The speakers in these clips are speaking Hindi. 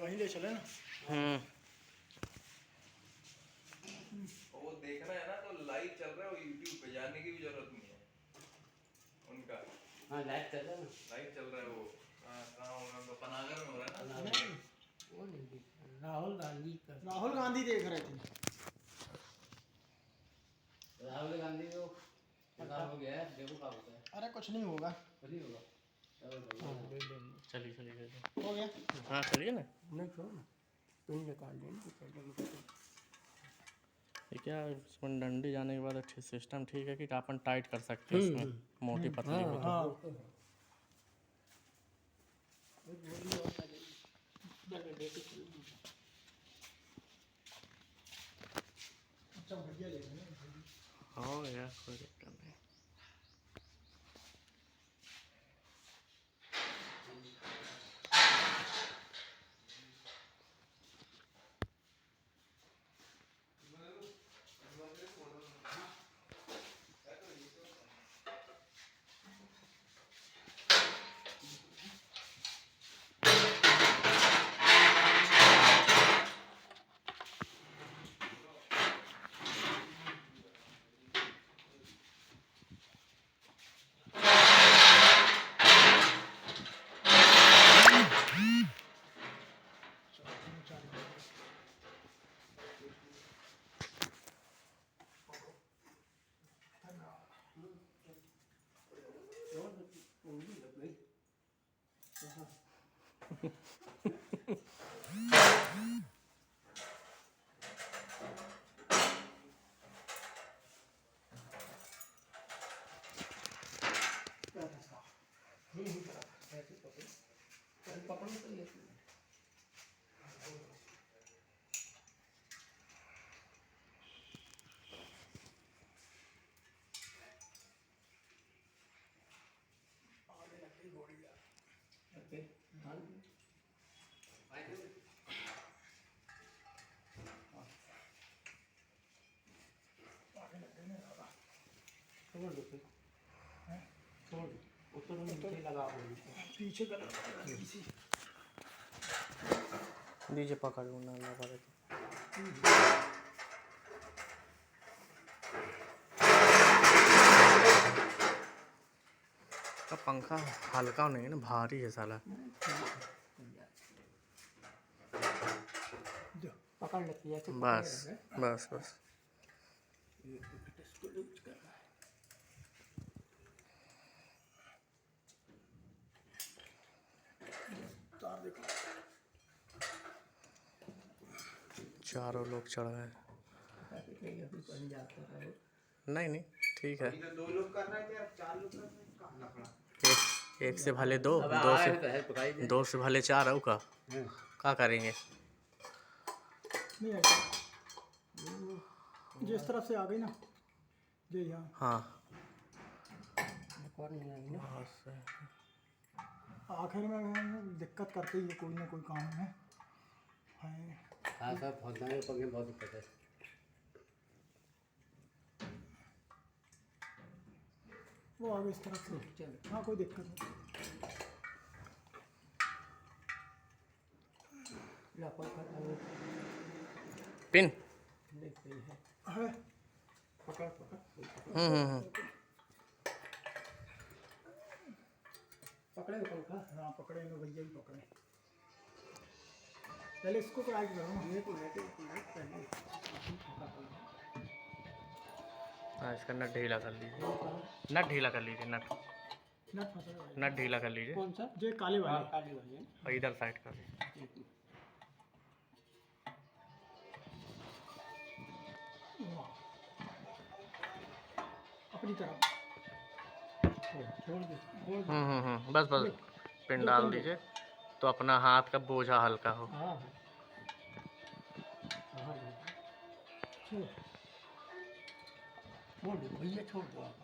वहीं ले चले ना। वो देखना है ना तो लाइव चल रहा है, वो यूट्यूब पे जाने की भी जरूरत नहीं है उनका। हाँ लाइव चल रहा है ना, लाइव चल रहा है वो। कहाँ हो रहा है, पनागर में हो रहा है ना। वो नहीं दिख रहा। राहुल गांधी का, राहुल गांधी देख रहे थे। राहुल गांधी को पता हो गया है, देखो क्या होता है। अरे कुछ नहीं होगा। नहीं होगा, चलिए चलिए हो गया। हाँ चलिए ना। नहीं छोड़ो ना, तुम निकाल लेंगे। ये क्या इसमें डंडी जाने के बाद अच्छे सिस्टम ठीक है कि अपन टाइट कर सकते हैं इसमें मोटी पतली हो तो। हाँ अच्छा बढ़िया ले रहे हैं। हो गया कोई दिक्कत नहीं। पीछे कर दीजिए पकड़ लूँगा ना पकड़। का पंखा हल्का नहीं है ना, भारी है साला। पकड़ लेती है तो बस बस बस। चारों लोग चढ़ गए। नहीं नहीं ठीक है। दो लोग कर रहे थे, अब 4 लोग कर रहे हैं। एक से भले दो, दो से भले चार हो का क्या करेंगे। नहीं आएगा। जिस तरफ से आ गई ना जी यहाँ। हाँ आखिर में दिक्कत करते ही है कोई ना कोई काम में। हाँ सर बहुत दिक्कत है। वो आगे इस तरफ से। हाँ कोई दिक्कत नहीं। पिन है पकड़ पकड़े पंखा। हाँ पकड़े लो भैया ही पकड़े। पहले इसको टाइट करो। ये तो हाँ इसका नट ढीला कर लीजिए, नट ढीला कर लीजिए, नट ढीला कर लीजिए। कौन सा? जो काले वाले। काली वाली है। और इधर साइड कर लीजिए। अपनी तरफ छोड़ दे। बस बस पिन डाल दीजिए तो अपना हाथ का बोझा हल्का हो। हाँ छोड़ दो भैया, छोड़ दो आप।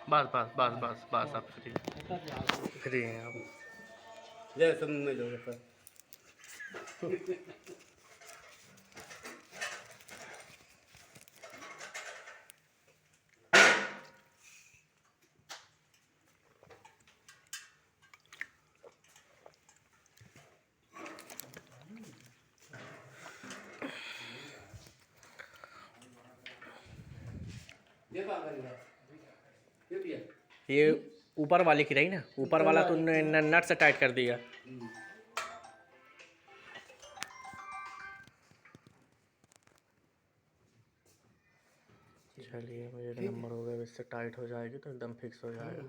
बस बस बस बस बस आप फ्री हैं आप। जय सब में लोगे सर। करेगा ये भी है। ये ऊपर वाली की रही ना, ऊपर वाला तो नट से टाइट कर दिया। चलिए अब एक नंबर हो गया, अब इससे टाइट हो जाएगी तो एकदम फिक्स हो जाएगा।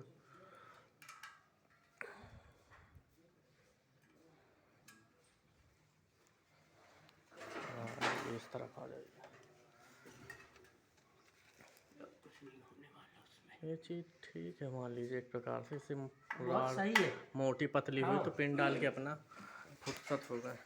ये इस तरफ आ जाएगी। ये चीज़ ठीक है, मान लीजिए एक प्रकार से इसे बहुत सही है। मोटी पतली हुई तो पिन डाल के अपना फुर्सत हो गए।